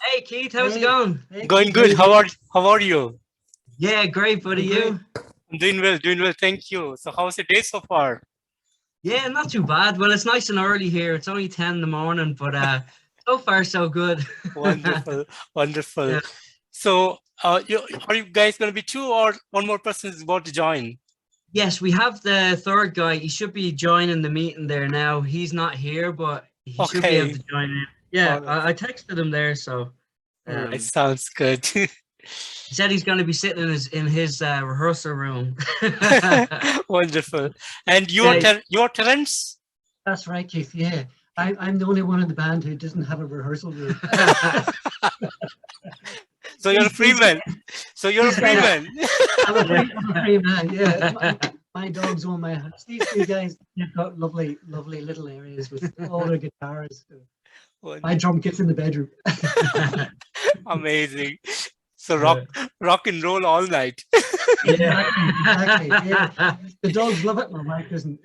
Hey Keith, how's it going? Hey, Going Keith, how good. you doing? How are you? Yeah, great, buddy. I'm great. You? I'm doing well, thank you. So how's your day so far? Yeah, not too bad. Well, it's nice and early here. It's only 10 in the morning, but so far so good. Wonderful, wonderful. Yeah. So are you guys gonna be two or one more person is about to join? Yes, we have the third guy. He should be joining the meeting there now. He's not here, but he should be able Okay. to join in. Yeah, All right. I texted him there, so All right, um, sounds good. he said he's going to be sitting in his rehearsal room. Wonderful. And Yeah. you are Terence? That's right, Keith. Yeah, I'm the only one in the band who doesn't have a rehearsal room. So you're a free man. So you're a these free guys- man. I'm a free man. Yeah, my dogs own my house. These two guys, they've got lovely little areas with all their guitars. My drum kit's in the bedroom. Amazing. So rock and roll all night. Exactly. Yeah. The dogs love it. My wife doesn't.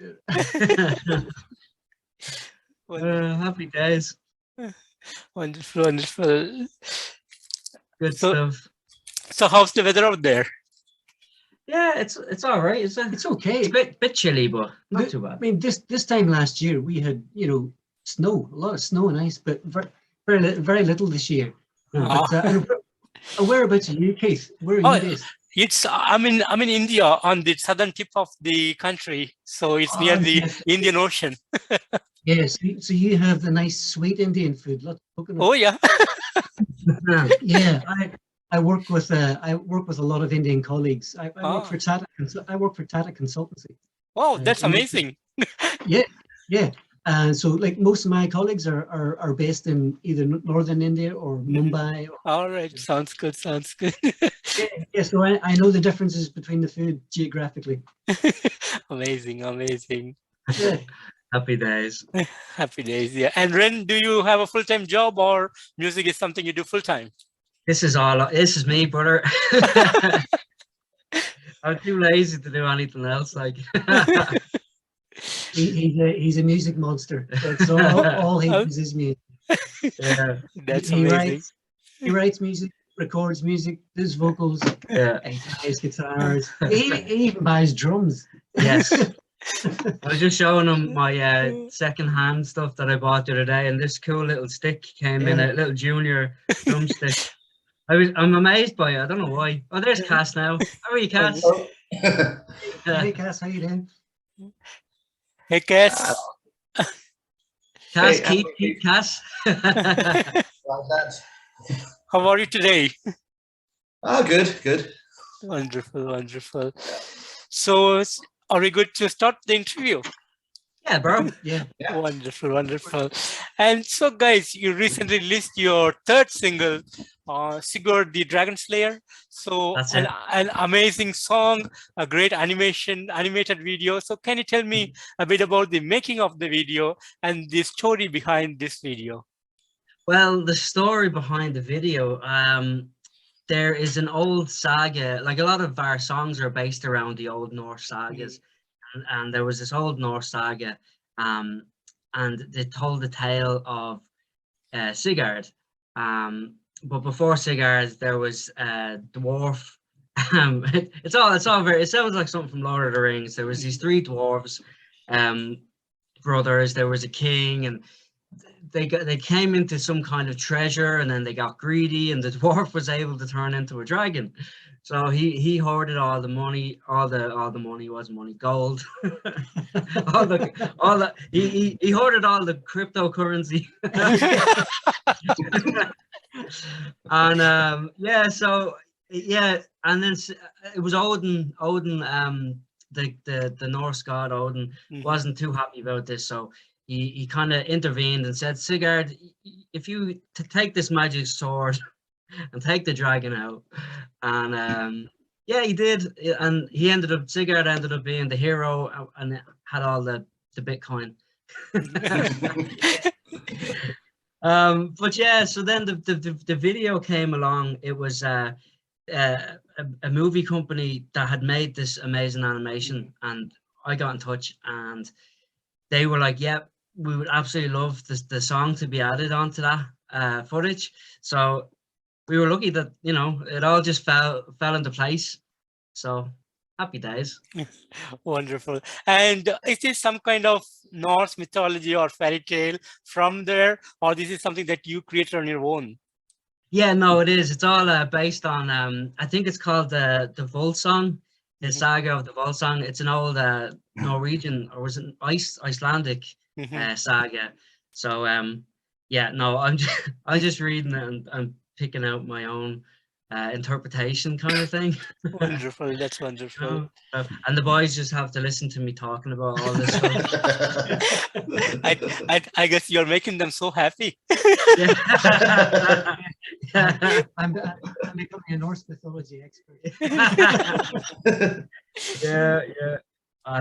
Happy days. Wonderful, wonderful. Good So- stuff. So how's the weather out there? Yeah, it's all right. It's okay. It's a bit chilly, but not too I bad. mean, this time last year we had snow, a lot of snow and ice, but very little this year. Ah. But, whereabouts are you, Keith? Where are you based? I'm in India on the southern tip of the country, so it's near the Yes. Indian Ocean. Yes, so you have the nice sweet Indian food. Lots of coconut. Oh yeah. Yeah, I work with a lot of Indian colleagues. I work Ah. for Tata. I work for Tata Consultancy. Wow, that's and- amazing. Yeah, and so like most of my colleagues are based in either northern India or Mumbai. All right, sounds good, sounds good. Yeah, so I know the differences between the food geographically. Amazing, amazing. Yeah. Happy days. Happy days, yeah. And Ren, do you have a full-time job or music is something you do full-time? This is me, brother. I'm too lazy to do anything else. Like, He's a music monster. That's all he does is music. yeah, That's he amazing. writes music, records music, does vocals, yeah, he plays guitars. He even buys drums. yes. I was just showing him my second-hand stuff that I bought the other day, and this cool little stick came in, a little junior drumstick. I'm amazed by it. I don't know why. Oh, there's Cass now. How are you, Cass? Hey, Cass, how you doing? Hey, Cass. Cass, Hey, Keith, Cass. How are you today? Oh, good. Wonderful, wonderful. So, are we good to start the interview? Yeah, bro. Yeah. Yeah. Wonderful, wonderful. And so, guys, you recently released your third single, Sigurd the Dragon Slayer. So, That's an amazing song, a great animated video. So, can you tell me a bit about the making of the video and the story behind this video? Well, the story behind the video, there is an old saga, like a lot of our songs are based around the old Norse sagas. And there was this old Norse saga, and they told the tale of Sigurd. But before Sigurd, there was a dwarf. It sounds like something from Lord of the Rings. There was these three dwarves, brothers. There was a king, and they came into some kind of treasure, and then they got greedy, and the dwarf was able to turn into a dragon. So he hoarded all the money. All the money wasn't money, gold. He hoarded all the cryptocurrency. And and then it was Odin. The Norse god Odin wasn't too happy about this, so he kind of intervened and said, Sigurd, if you take this magic sword and take the dragon out. And he did, and Sigurd ended up being the hero and had all the Bitcoin. But yeah, so then the video came along. It was a movie company that had made this amazing animation, and I got in touch, and they were like, "Yeah, we would absolutely love the song to be added onto that." footage. So we were lucky that, you know, it all just fell into place. So happy days. Wonderful. And is this some kind of Norse mythology or fairy tale from there, or this is something that you created on your own? Yeah, no, it is. It's all based on, I think it's called the Volsung, the saga of the Volsung. It's an old Norwegian, or was it Icelandic saga. So yeah, no, I'm just reading it and picking out my own interpretation kind of thing. Wonderful. That's wonderful. And the boys just have to listen to me talking about all this stuff. I guess you're making them so happy. Yeah. I'm becoming a Norse mythology expert. Yeah.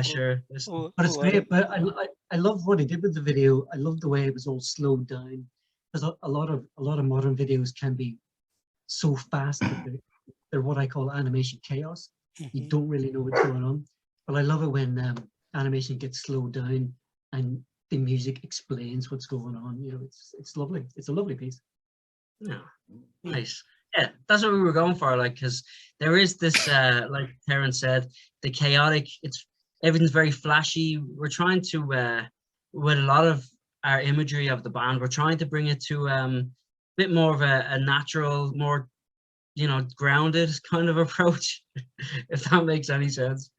Sure. But it's great. But I love what he did with the video. I love the way it was all slowed down, because a lot of modern videos can be so fast that they're what I call animation chaos. You don't really know what's going on. But I love it when animation gets slowed down and the music explains what's going on. You know, it's lovely. It's a lovely piece. Yeah, nice. Yeah, that's what we were going for. Like, because there is this, like Terence said, the chaotic. Everything's very flashy. We're trying to, with a lot of our imagery of the band, we're trying to bring it to a bit more of a natural, more, you know, grounded kind of approach, if that makes any sense.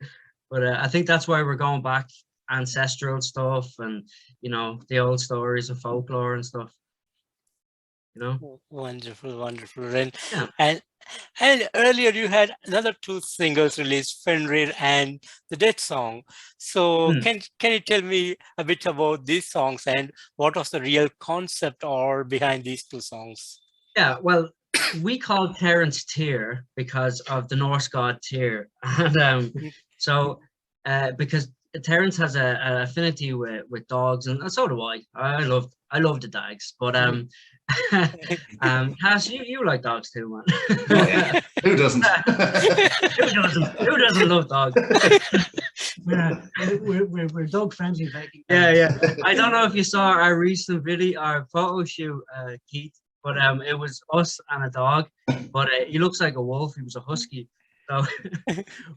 But I think that's why we're going back ancestral stuff and, you know, the old stories of folklore and stuff. You know? Wonderful. And, Yeah. and earlier you had another 2 singles released, Fenrir and the Dead Song. So can you tell me a bit about these songs and what was the real concept or behind these 2 songs? Yeah, well, we called Terence Tyr because of the Norse god Tyr, and so because Terence has an affinity with dogs, and so do I. I love the dogs, but Cass, you like dogs too, man. Oh, yeah. Who doesn't? Who doesn't love dogs? We're dog friendly Viking. Yeah. I don't know if you saw our recent video, our photo shoot, Keith, but it was us and a dog. But he looks like a wolf. He was a husky. So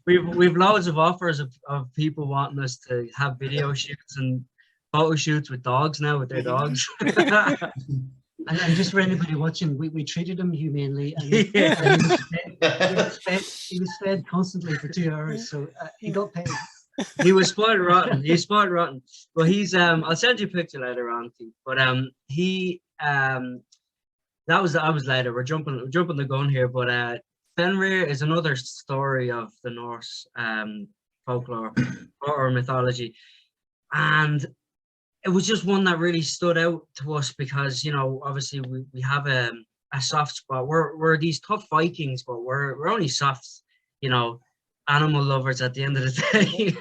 we've loads of offers of people wanting us to have video shoots and photo shoots with dogs now, with their dogs. And just for anybody watching, we treated him humanely, and he was fed constantly for 2 hours, so he got paid. He was spoiled rotten. He's spoiled rotten. Well, he's I'll send you a picture later on, Keith. But he that was later. We're jumping the gun here, but Fenrir is another story of the Norse folklore or mythology, and it was just one that really stood out to us because, you know, obviously we have a soft spot. We're these tough Vikings, but we're only soft, you know, animal lovers at the end of the day.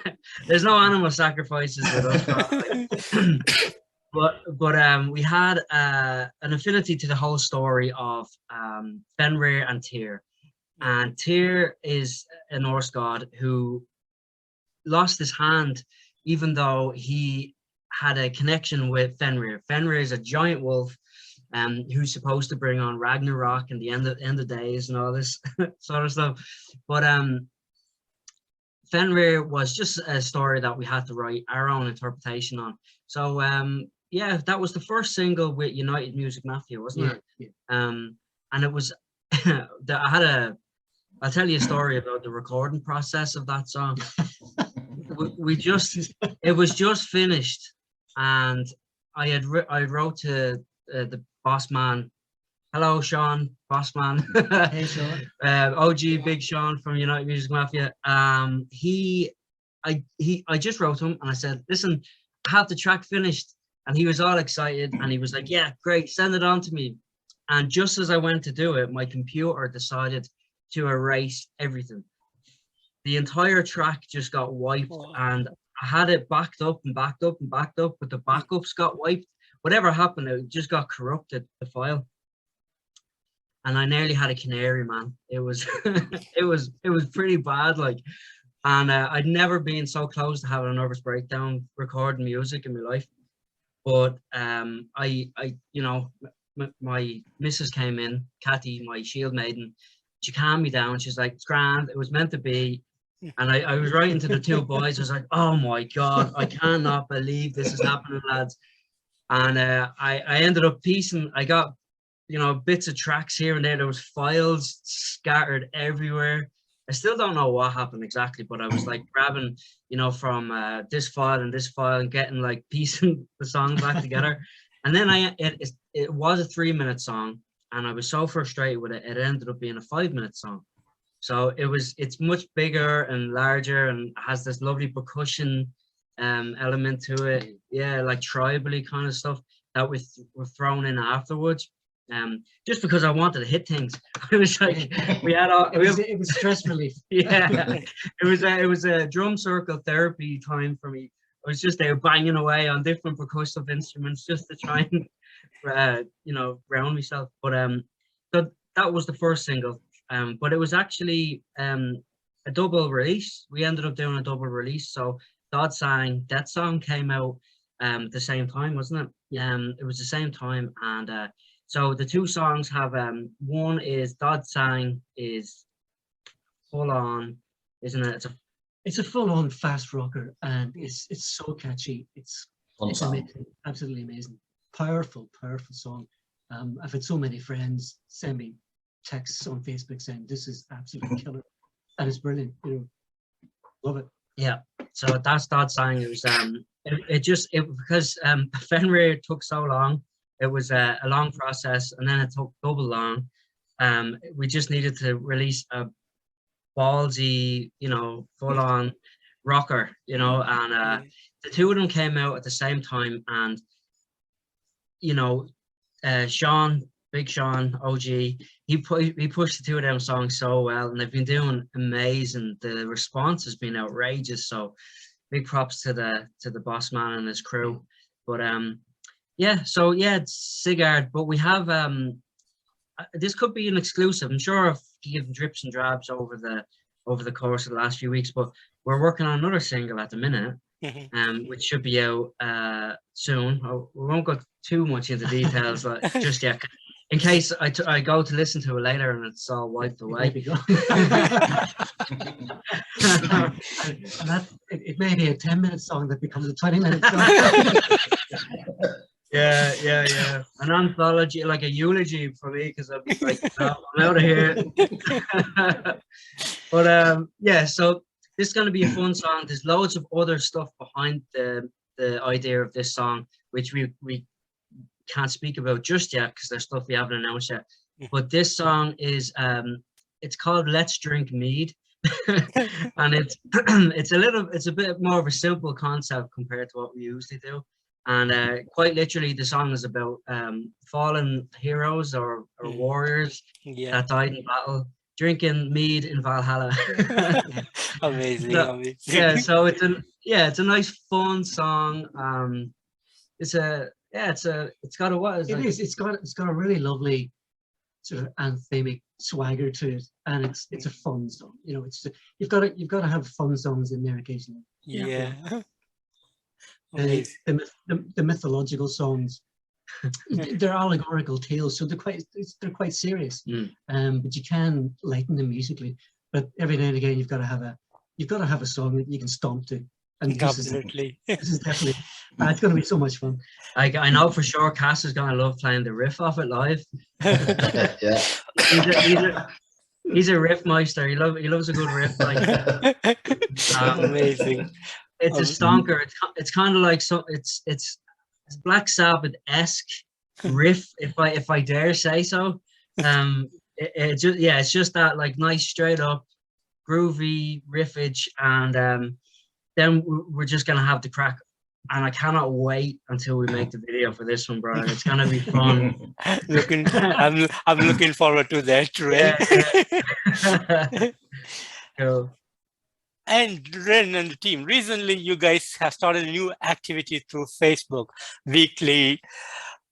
There's no animal sacrifices with us. But we had an affinity to the whole story of Fenrir and Tyr. And Tyr is a Norse god who lost his hand, even though he had a connection with Fenrir. Fenrir is a giant wolf who's supposed to bring on Ragnarok and the end of days and all this sort of stuff. But Fenrir was just a story that we had to write our own interpretation on. So yeah, that was the first single with United Music Mafia, wasn't it? Yeah. And it was I'll tell you a story about the recording process of that song. It was just finished, and I wrote to the boss man. Hello, Sean, boss man. Hey, Sean. OG Big Sean from United Music Mafia. I just wrote him and I said, listen, I have the track finished, and he was all excited and he was like, yeah, great, send it on to me. And just as I went to do it, my computer decided to erase everything. The entire track just got wiped, and I had it backed up, but the backups got wiped. Whatever happened, it just got corrupted, the file. And I nearly had a canary, man. It was it was pretty bad, like. And I'd never been so close to having a nervous breakdown recording music in my life. But I you know, my missus came in, Kathy, my shield maiden. She calmed me down. She's like, "It's grand. It was meant to be." And I was writing to the two boys. I was like, "Oh my God, I cannot believe this is happening, lads." And I ended up piecing. I got, bits of tracks here and there. There was files scattered everywhere. I still don't know what happened exactly, but I was like grabbing, from this file and getting like piecing the song back together. And then it was a 3-minute song, and I was so frustrated with it. It ended up being a 5-minute song. So it's much bigger and larger and has this lovely percussion element to it. Yeah, like tribally kind of stuff that were thrown in afterwards. Just because I wanted to hit things. It was like we had all. It was stress relief. Yeah, it was a drum circle therapy time for me. I was just there banging away on different percussive instruments just to try and ground myself. But so that was the first single. But it was actually a double release. We ended up doing a double release. So Dodd sang that song came out the same time, wasn't it? It was the same time, and so the two songs have one is Dodd sang is full on, isn't it? It's a full on fast rocker, and it's so catchy. It's amazing, absolutely amazing, powerful song. I've had so many friends send me texts on Facebook saying this is absolutely killer, and it's brilliant. Love it. Yeah. So that's Dodd sang. It was because Fenrir took so long. It was a long process, and then it took double long. We just needed to release a ballsy, full on rocker, and the two of them came out at the same time, and Sean, Big Sean, OG, he pushed the two of them songs so well, and they've been doing amazing. The response has been outrageous. So big props to the boss man and his crew. But it's Sigurd. But we have this could be an exclusive. I'm sure I've given drips and drabs over the course of the last few weeks, but we're working on another single at the minute, which should be out soon. We won't go too much into details just yet, in case I go to listen to it later and it's all wiped away. And it may be a 10-minute song that becomes a 20-minute song. Yeah. An anthology, like a eulogy for me, because I'm like, no, I'm out of here. But so this is going to be a fun song. There's loads of other stuff behind the idea of this song, which we can't speak about just yet because there's stuff we haven't announced yet. But this song is it's called Let's Drink Mead. And it's a bit more of a simple concept compared to what we usually do. And quite literally, the song is about fallen heroes or warriors that died in battle, drinking mead in Valhalla. Amazing. Yeah, so it's a nice fun song. It's got a really lovely sort of anthemic swagger to it, and it's a fun song. You've got to have fun songs in there occasionally. Yeah. The mythological songs, they're allegorical tales, so they're quite serious. But you can lighten them musically. But every now and again, you've got to have a song that you can stomp to. And Absolutely. This is definitely. It's going to be so much fun. I know for sure Cass is going to love playing the riff off it live. Yeah. He's a riff meister. He loves a good riff. Amazing. It's a stonker. It's kind of like it's Black Sabbath-esque riff, if I dare say so. It's just that like nice straight up groovy riffage, and then we're just gonna have the crack. And I cannot wait until we make the video for this one, Brian. It's gonna be fun. I'm looking forward to that, Ren. Yeah. Cool. And Ren and the team, recently you guys have started a new activity through Facebook, weekly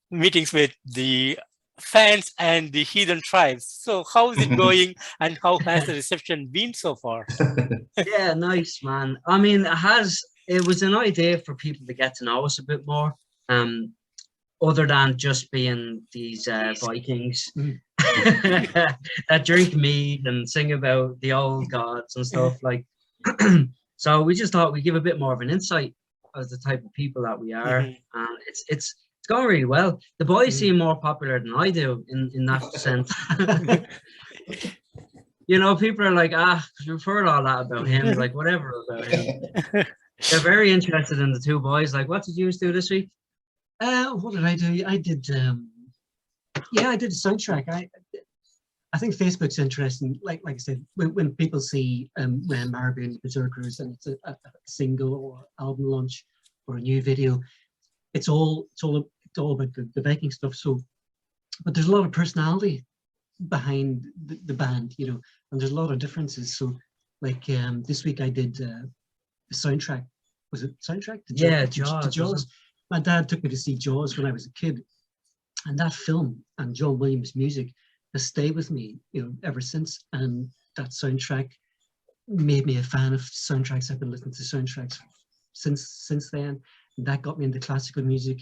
meetings with the fans and the heathen tribes. So how is it going, and how has the reception been so far? Yeah, nice, man. I mean, it was an idea for people to get to know us a bit more. other than just being these Vikings Mm. that drink mead and sing about the old gods and stuff like. So we just thought we'd give a bit more of an insight as the type of people that we are, and it's going really well. The boys seem more popular than I do in that sense. You know, people are like, you've heard all that about him, like whatever about him. They're very interested in the two boys. Like, what did you do this week? What did I do? I did, I did a soundtrack. I think Facebook's interesting. Like I said, when people see Ren Marabou and Berserkers, and it's a single or album launch or a new video, it's all about the Viking stuff. So, but there's a lot of personality behind the band, you know, and there's a lot of differences. So, like this week I did the soundtrack. Was it soundtrack? Jaws. My dad took me to see Jaws when I was a kid, and that film and John Williams' music has stayed with me, you know, ever since. And that soundtrack made me a fan of soundtracks. I've been listening to soundtracks since then. And that got me into classical music,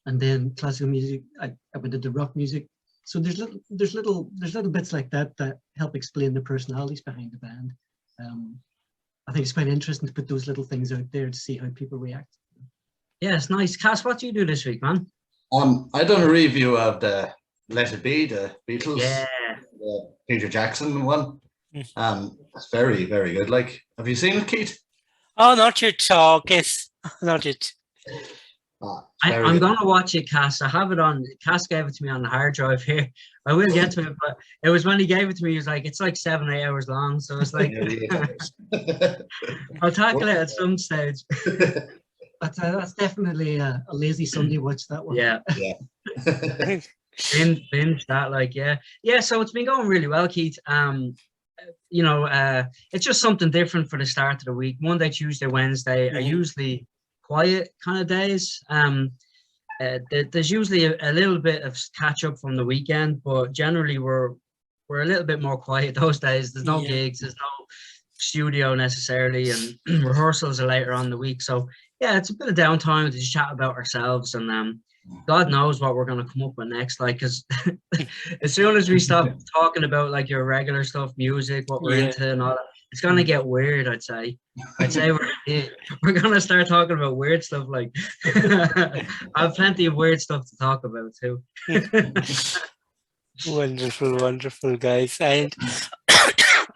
and then classical music, I went into rock music. So there's little bits like that help explain the personalities behind the band. I think it's quite interesting to put those little things out there to see how people react. Yeah, it's nice. Cass, what do you do this week, man? I done a review of the Let It Be, the Beatles, Yeah. the Peter Jackson one. It's very, very good. Like, have you seen it, Keith? Oh, not yet. Yes, not yet. I'm going to watch it, Cass. I have it on. Cass gave it to me on the hard drive here. I will get to it, but it was when he gave it to me, he was like, it's like 7-8 hours long. So it's like, I'll tackle it at some stage. But that's definitely a lazy Sunday watch, that one. Yeah. Binge that, like, yeah. So it's been going really well, Keith. You know, it's just something different for the start of the week. Monday, Tuesday, Wednesday are usually quiet kind of days. There's usually a little bit of catch up from the weekend, but generally we're a little bit more quiet those days. There's no gigs, there's no studio necessarily, and rehearsals are later on in the week. So yeah, it's a bit of downtime to just chat about ourselves, and God knows what we're going to come up with next. Like, because as soon as we stop talking about like your regular stuff, music, what we're into and all that, it's going to get weird, I'd say we're going to start talking about weird stuff. Like, I have plenty of weird stuff to talk about too. Wonderful, guys. And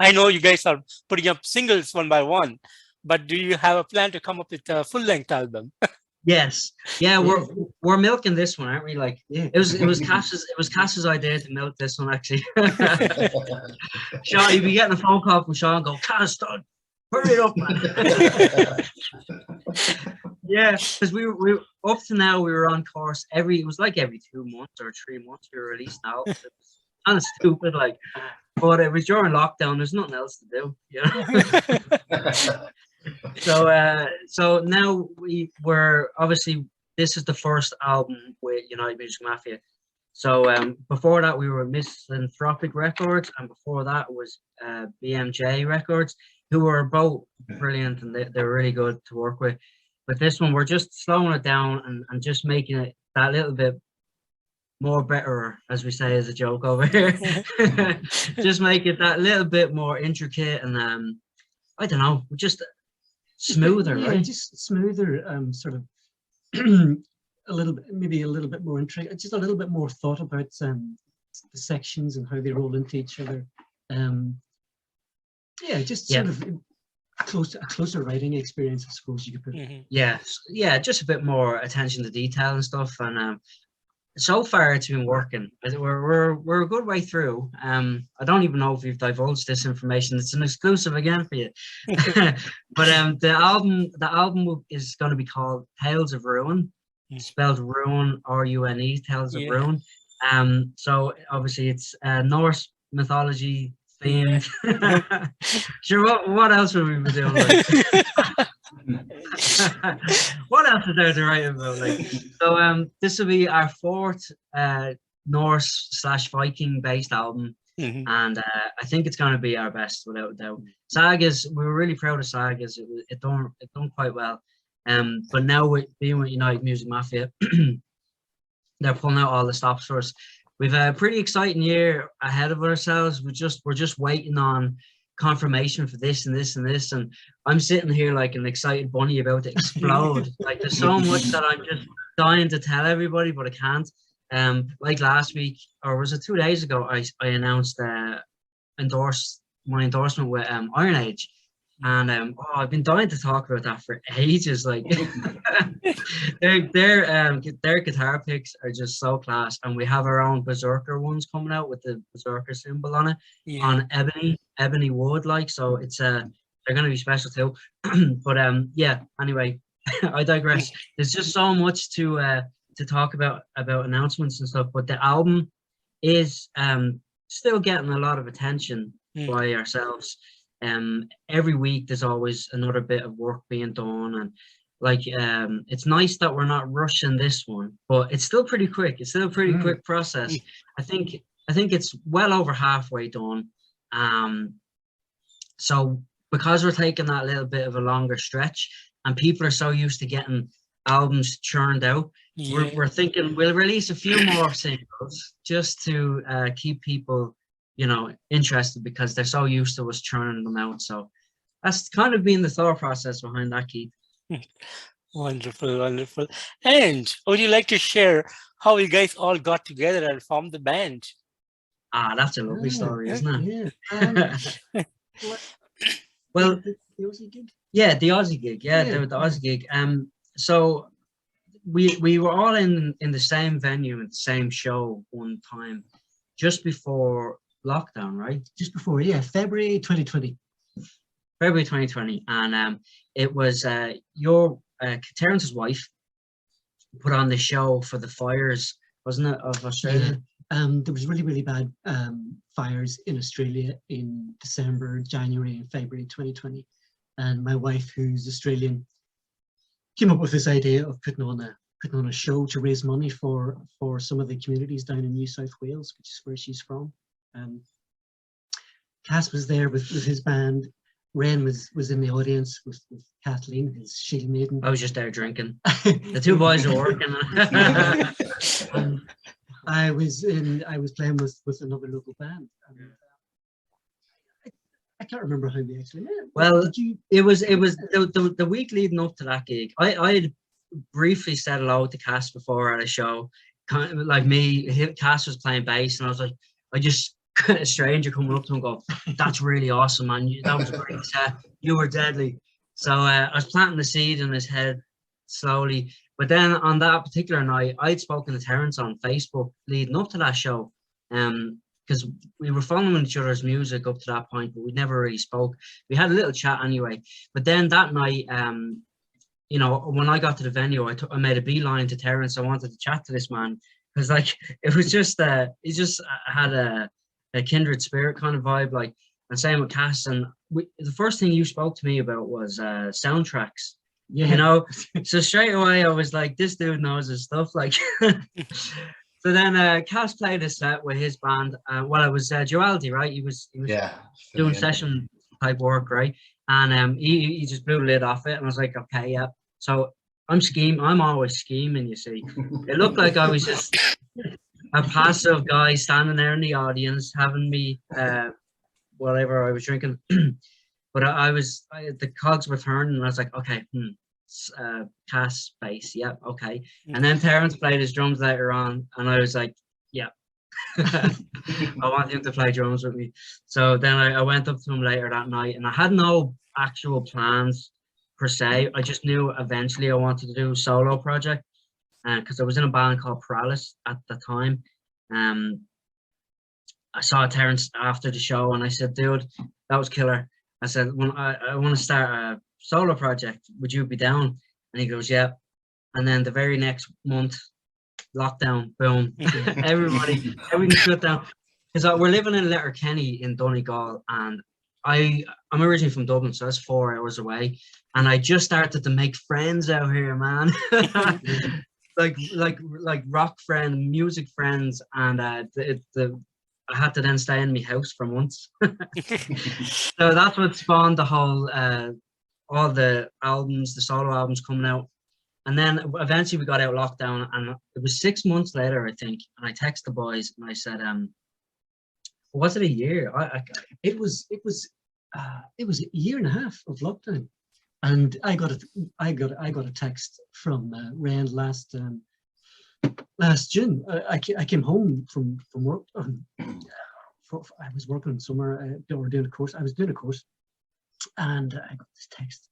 I know you guys are putting up singles one by one, but do you have a plan to come up with a full-length album? Yes. Yeah, we're milking this one, aren't we? Like, it was Cass's idea to milk this one, actually. Sean, you'd be getting a phone call from Sean, go, Cass, hurry it up, man. Yeah, because we up to now we were on course it was like every 2 months or 3 months we were releasing out. It was kind of stupid, like, but it was during lockdown. There's nothing else to do, you know. So now we're obviously, this is the first album with United Music Mafia. So before that we were Misanthropic Records, and before that was BMJ Records, who were both brilliant, and they're really good to work with. But this one we're just slowing it down and just making it that little bit more better, as we say as a joke over here. Just make it that little bit more intricate, and I don't know, just smoother, right? Just smoother, sort of a little bit, maybe a little bit more intricate, just a little bit more thought about the sections and how they roll into each other. Sort of a closer writing experience, I suppose you could put it. Yeah, just a bit more attention to detail and stuff. And so far it's been working. We're a good way through. I don't even know if we've divulged this information. It's an exclusive again for you. But the album is going to be called Tales of Ruin, spelled Ruin, R-U-N-E, Tales of Ruin. So obviously it's Norse mythology themed. Sure, what else would we be doing? Like? What else is there to write about? Like, so this will be our fourth Norse/Viking based album, and I think it's going to be our best without a doubt. Sagas, we were really proud of Sagas. It done quite well. But now being with United Music Mafia, they're pulling out all the stops for us. We've a pretty exciting year ahead of ourselves. We're just waiting on confirmation for this and this and this, and I'm sitting here like an excited bunny about to explode. Like there's so much that I'm just dying to tell everybody, but I can't. Like last week, or was it 2 days ago, I announced my endorsement with Iron Age. And I've been dying to talk about that for ages. Like their guitar picks are just so class, and we have our own Berserker ones coming out with the Berserker symbol on it, on ebony wood. Like, so it's they're going to be special too. But yeah. Anyway, I digress. There's just so much to talk about announcements and stuff. But the album is still getting a lot of attention by ourselves. Every week there's always another bit of work being done, and like it's nice that we're not rushing this one, but it's still pretty quick. It's still a pretty quick process. I think it's well over halfway done. So because we're taking that little bit of a longer stretch, and people are so used to getting albums churned out, we're thinking we'll release a few more singles just to keep people, you know, interested, because they're so used to us churning them out. So that's kind of been the thought process behind that, Keith. Wonderful, wonderful. And would you like to share how you guys all got together and formed the band? That's a lovely story, isn't it? Yeah. Well, the Aussie gig? Yeah, the Aussie gig. Yeah, the Aussie gig. So we were all in the same venue at the same show one time, just before lockdown, right? Just before, February 2020. February 2020, and it was your Terence's wife put on the show for the fires, wasn't it, of Australia? There was really bad fires in Australia in December, January, and February 2020, and my wife, who's Australian, came up with this idea of putting on a show to raise money for some of the communities down in New South Wales, which is where she's from. Cass was there with his band. Ren was in the audience with Kathleen, his shield maiden. I was just there drinking. The two boys are working. I was playing with another local band. I can't remember how we actually met. Well, it was the week leading up to that gig. I had briefly said hello to Cass before at a show. Kind of like me, Cass was playing bass, and I was like, a stranger coming up to him, go, "That's really awesome, man. That was a great set. You were deadly." So I was planting the seed in his head slowly. But then on that particular night, I'd spoken to Terence on Facebook leading up to that show, because we were following each other's music up to that point, but we never really spoke. We had a little chat anyway. But then that night, you know, when I got to the venue, I made a beeline to Terence. I wanted to chat to this man, because like it was just he just had a kindred spirit kind of vibe, like, and same with Cass. And the first thing you spoke to me about was soundtracks. Yeah. You know, so straight away I was like, this dude knows his stuff. Like, so then Cass played a set with his band. Well, it was Joaldi, right? He was doing session type work, right? And he just blew the lid off it, and I was like, okay, yeah. So I'm always scheming, you see. It looked like I was just a passive guy standing there in the audience having me whatever I was drinking. But the cogs were turning, and I was like, okay, Cass bass, yeah, okay. And then Terence played his drums later on, and I was like, yeah, I want him to play drums with me. So then I went up to him later that night, and I had no actual plans per se. I just knew eventually I wanted to do a solo project, because I was in a band called Paralysis at the time. I saw Terence after the show, and I said, dude, that was killer. I said, when I want to start a solo project, would you be down? And he goes, yeah. And then the very next month, lockdown, boom, everything shut down. Because we're living in Letterkenny in Donegal, and I'm originally from Dublin, so that's 4 hours away. And I just started to make friends out here, man. like rock friends, music friends, and I had to then stay in my house for months. So that's what spawned the whole all the albums, the solo albums coming out. And then eventually we got out of lockdown, and it was 6 months later, I think. And I texted the boys and I said, was it a year? It was a year and a half of lockdown, and I got a text from Ren last June. I came home from work. I was working somewhere or doing a course. I was doing a course, and I got this text.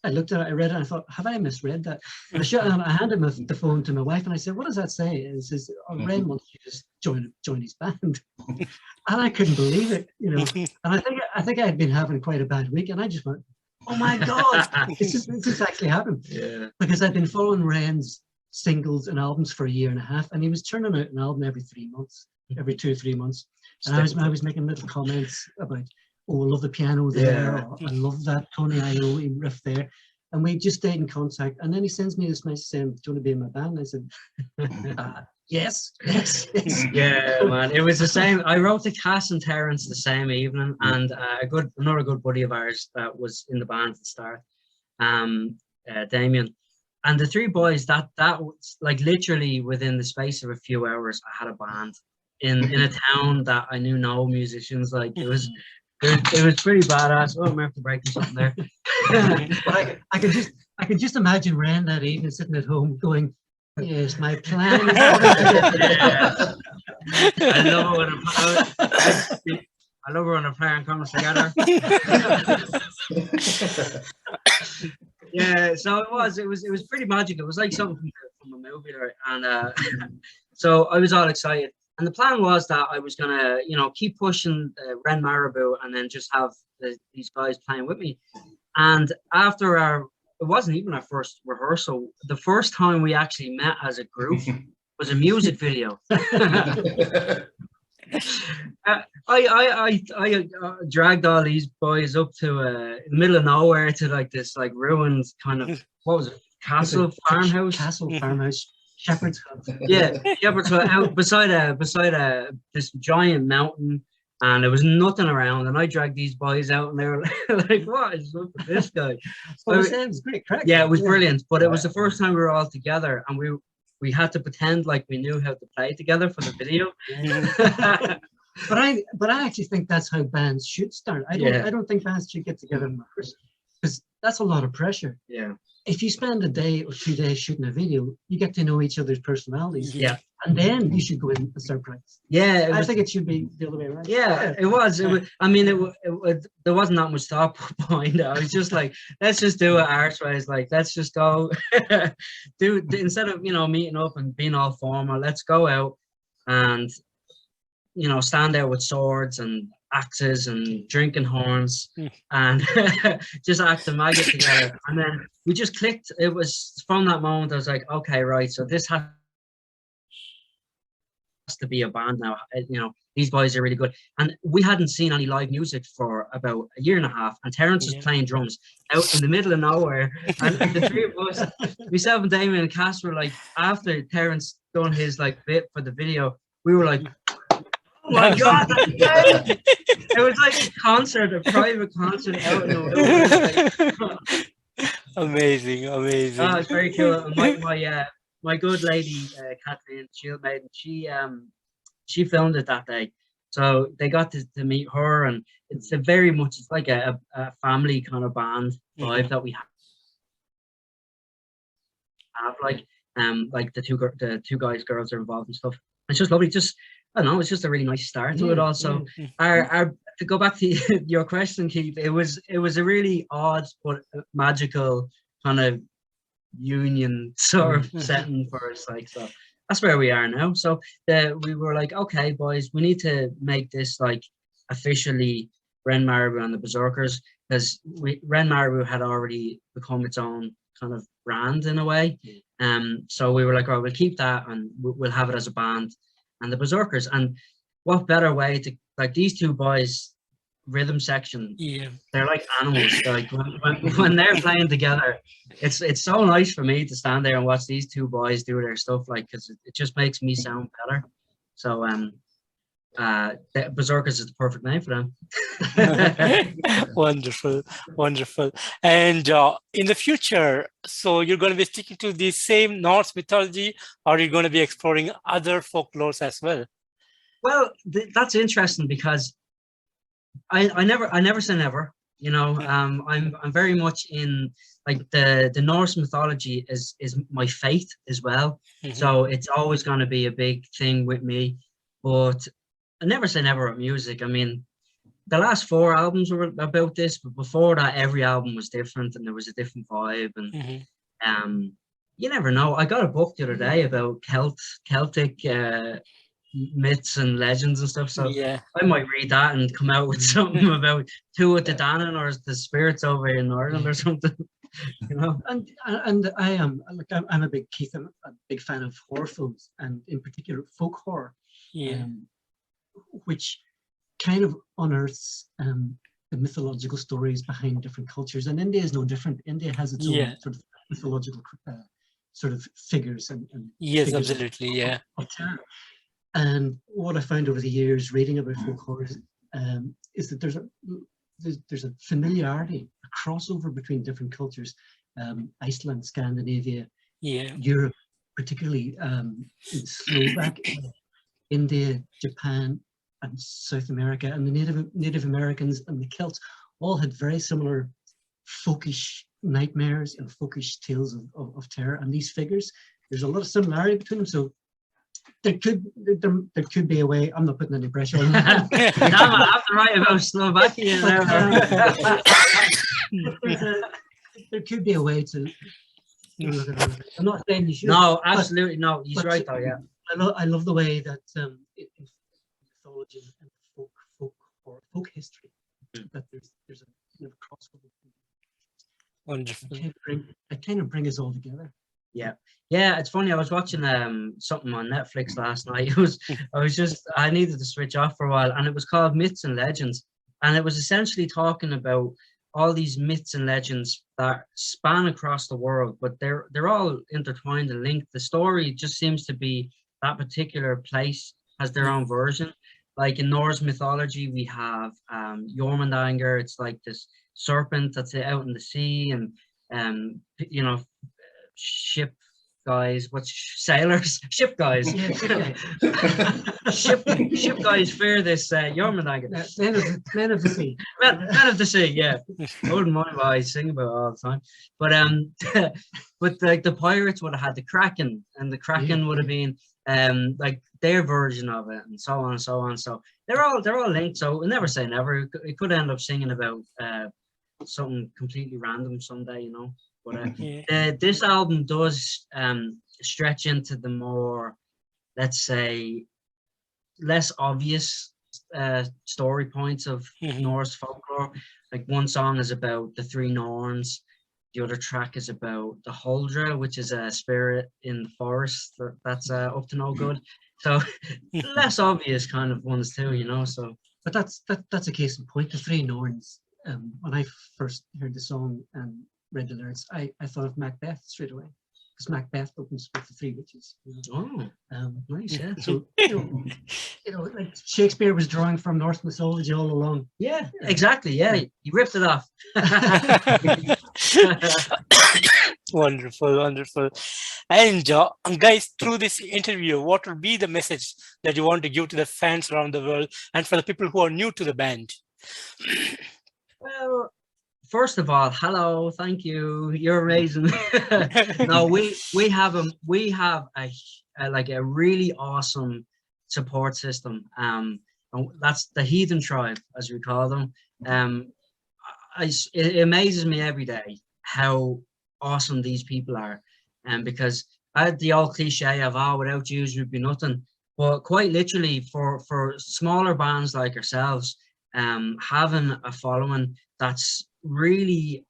I looked at it, I read it, and I thought, have I misread that? And I handed the phone to my wife, and I said, what does that say? And it says, oh, Ren wants you to just join his band. And I couldn't believe it, you know. And I think I had been having quite a bad week, and I just went, oh my God, it's actually happened. Yeah. Because I've been following Ren's singles and albums for a year and a half, and he was turning out an album every 3 months, every 2 or 3 months. And I was making little comments about, oh, I love the piano there, or I love that Tony Iommi riff there. And we just stayed in contact. And then he sends me this message saying, do you want to be in my band? I said, yes. Yeah, man, it was the same. I wrote to Cass and Terence the same evening, and another good buddy of ours that was in the band at the start, Damien. And the 3 boys, that was like literally within the space of a few hours, I had a band in a town that I knew no musicians. Like it was pretty badass. Oh, I'm after breaking something there. But I can just imagine Ren that evening sitting at home going, yes, my plan is Yeah. I love it when a plan comes together. Yeah, so it was pretty magical. It was like something from a movie there. And so I was all excited. And the plan was that I was gonna, you know, keep pushing Ren Marabou, and then just have these guys playing with me. And after it wasn't even our first rehearsal. The first time we actually met as a group was a music video. I dragged all these boys up to the middle of nowhere to like this like ruined kind of, what was it, farmhouse. Shepherd's Hut. Yeah, Shepherd's Hut, out beside this giant mountain, and there was nothing around. And I dragged these boys out, and they were like, "What is up with this guy?" Well, it sounds great, crack. Yeah, it was brilliant. But it was the first time we were all together, and we had to pretend like we knew how to play together for the video. But I actually think that's how bands should start. I don't think bands should get together in rehearsal, because that's a lot of pressure. Yeah. If you spend a day or 2 days shooting a video, you get to know each other's personalities. Yeah. And then you should go in and start practicing. Yeah. I think it should be the other way around. Yeah, it was. I mean, there wasn't that much thought behind it. I was just like, let's just do it arseways. Like, let's just go instead of, you know, meeting up and being all formal, let's go out and, you know, stand there with swords and axes and drinking horns and just act the maggot together. And then we just clicked. It was from that moment I was like, okay, right, so this has to be a band now. You know, these boys are really good. And we hadn't seen any live music for about a year and a half, and Terence was playing drums out in the middle of nowhere. And the 3 of us, myself and Damien and Cass, were like, after Terence done his like bit for the video, we were like, oh my God, it was like a private concert out in the like, Amazing. Oh, it's very cool. And my good lady, Kathleen Shieldmaiden, she filmed it that day. So they got to meet her, and it's like a family kind of band vibe that we have, like the two guys, girls are involved and stuff. It's just lovely. Just, I don't know, it's just a really nice start to it also. Our to go back to your question, Keith, it was a really odd but magical kind of union sort of setting for us. Like, so that's where we are now. So we were like, okay, boys, we need to make this like officially Ren Marabou and the Berserkers, because Ren Marabou had already become its own kind of brand in a way. So we were like, oh, we'll keep that and we'll have it as a band and the Berserkers. And what better way to, like, these 2 boys, rhythm section, they're like animals. Like when they're playing together, it's so nice for me to stand there and watch these 2 boys do their stuff, like, because it just makes me sound better. So Berserkers is the perfect name for them. Wonderful, wonderful. And in the future, so you're going to be sticking to the same Norse mythology, or you're going to be exploring other folklores as well? Well, that's interesting because I never say never. You know, I'm very much in, like, the Norse mythology is my faith as well. So it's always going to be a big thing with me. But I never say never with music. I mean, the last 4 albums were about this, but before that, every album was different and there was a different vibe. And you never know. I got a book the other day about Celtic myths and legends and stuff. So Yeah. I might read that and come out with something about Tuatha De Danann or the spirits over in Ireland or something. You know. And I am, like, I'm a big Keith. I'm a big fan of horror films, and in particular folk horror. Yeah. Which kind of unearths the mythological stories behind different cultures. And India is no different. India has its own sort of mythological sort of figures and yes, figures absolutely, yeah. of terror. And what I found over the years reading about folk horror is that there's a familiarity, a crossover between different cultures. Iceland, Scandinavia, Europe, particularly in Slovak, India, Japan, and South America, and the Native Americans and the Celts all had very similar folkish nightmares and folkish tales of terror. And these figures, there's a lot of similarity between them. So there could be a way. I'm not putting any pressure on that. Damn, I have to write about Slovakia now. There could be a way to look at it. I'm not saying you should. No, absolutely no. He's right though. Yeah. I love the way that in mythology and folk history that there's a kind of crossover. Wonderful. I kind of bring us all together. Yeah, it's funny. I was watching something on Netflix last night. I needed to switch off for a while, and it was called Myths and Legends, and it was essentially talking about all these myths and legends that span across the world, but they're all intertwined and linked. The story just seems to be that particular place has their own version. Like in Norse mythology, we have Jormungandr. It's like this serpent that's out in the sea, and you know, ship guys, sailors, ship guys. ship guys fear this Jormungandr. Men of the sea. Men of the sea, yeah. I wouldn't mind what I sing about all the time. But but like the pirates would have had the Kraken, and the Kraken would have been like their version of it, and so on and so on. So they're all linked. So we'll never say never. It could end up singing about something completely random someday, you know. But this album does stretch into the more, let's say, less obvious story points of Norse folklore. Like one song is about the 3 Norns, the other track is about the Huldra, which is a spirit in the forest that's up to no good. So less obvious kind of ones too, you know. So, but that's a case in point. The 3 Norns. When I first heard the song and read the lyrics, I thought of Macbeth straight away, because Macbeth opens with the 3 witches. You know? Oh, nice. Yeah. So you know, like Shakespeare was drawing from Norse mythology all along. Yeah, exactly. Yeah, you ripped it off. Wonderful, wonderful. And guys, through this interview, what will be the message that you want to give to the fans around the world and for the people who are new to the band? Well, first of all, hello, thank you. You're amazing. No, we have a like a really awesome support system. And that's the Heathen Tribe, as we call them. It amazes me every day how awesome these people are. Because I had the old cliche of, without Jews we'd be nothing. But quite literally, for smaller bands like ourselves, having a following that's really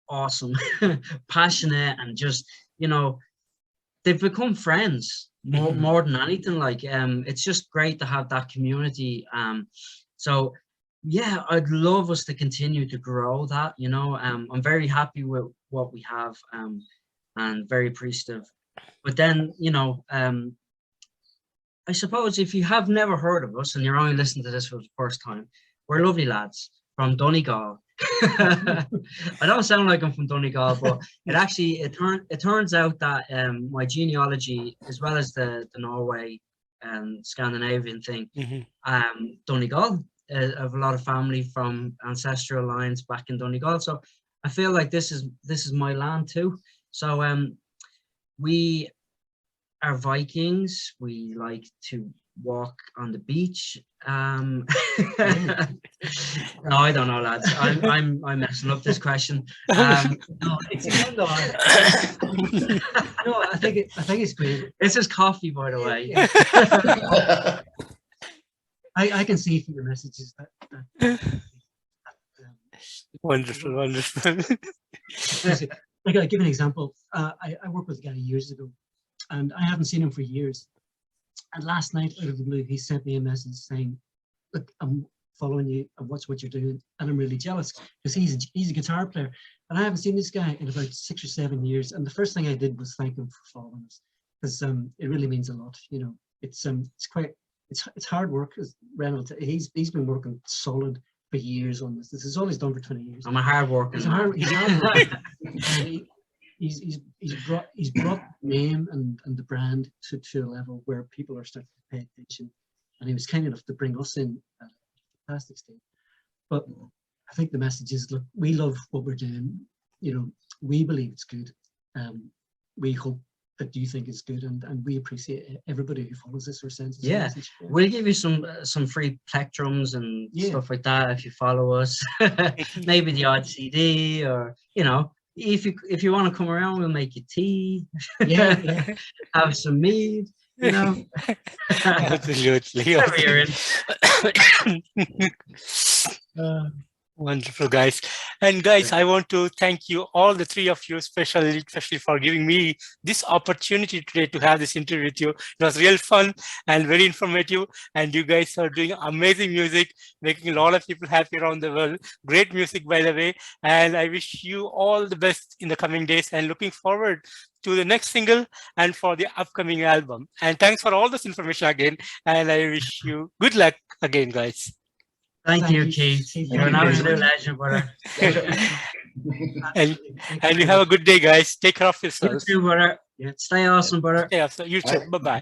awesome, passionate, and just, you know, they've become friends more than anything. Like, it's just great to have that community. So yeah, I'd love us to continue to grow that, you know. I'm very happy with what we have, and very appreciative. But then, you know, I suppose if you have never heard of us and you're only listening to this for the first time, we're lovely lads from Donegal. I don't sound like I'm from Donegal, but it turns out that my genealogy, as well as the Norway and Scandinavian thing, Donegal. I have a lot of family from ancestral lines back in Donegal, so I feel like this is my land too. So we are Vikings. We like to walk on the beach. No, I don't know, lads. I'm messing up this question. No, it's no, I think it's great. This is coffee, by the way. I can see from your messages that Wonderful, wonderful. Like, I'll give an example. I worked with a guy years ago, and I haven't seen him for years. And last night, out of the blue, he sent me a message saying, "Look, I'm following you. I watch what you're doing, and I'm really jealous because he's a guitar player, and I haven't seen this guy in about 6 or 7 years." And the first thing I did was thank him for following us, because it really means a lot. You know, it's hard work. As Ren, he's been working solid for years on this. This is all he's done for 20 years. I'm a hard worker. He's hard worker. He's brought the name and the brand to a level where people are starting to pay attention, and he was kind enough to bring us in at a fantastic stage. But I think the message is, look, we love what we're doing. You know, we believe it's good. We hope that you think it's good, and we appreciate everybody who follows this or sends us a message. Yeah. We'll give you some free plectrums and stuff like that if you follow us. Maybe the odd CD, or if you want to come around, we'll make you tea. Have some mead. You know. Absolutely. Wonderful, guys. And guys, I want to thank you, all the three of you, especially for giving me this opportunity today to have this interview with you. It was real fun and very informative. And you guys are doing amazing music, making a lot of people happy around the world. Great music, by the way. And I wish you all the best in the coming days, and looking forward to the next single and for the upcoming album. And thanks for all this information again. And I wish you good luck again, guys. Thank you, Keith. You're an absolute legend, brother. and you have a good day, guys. Take care of yourselves. You too, brother. Yeah. Stay awesome, brother. Stay awesome. You too. Bye-bye.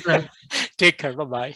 Bye. Take care. Bye-bye.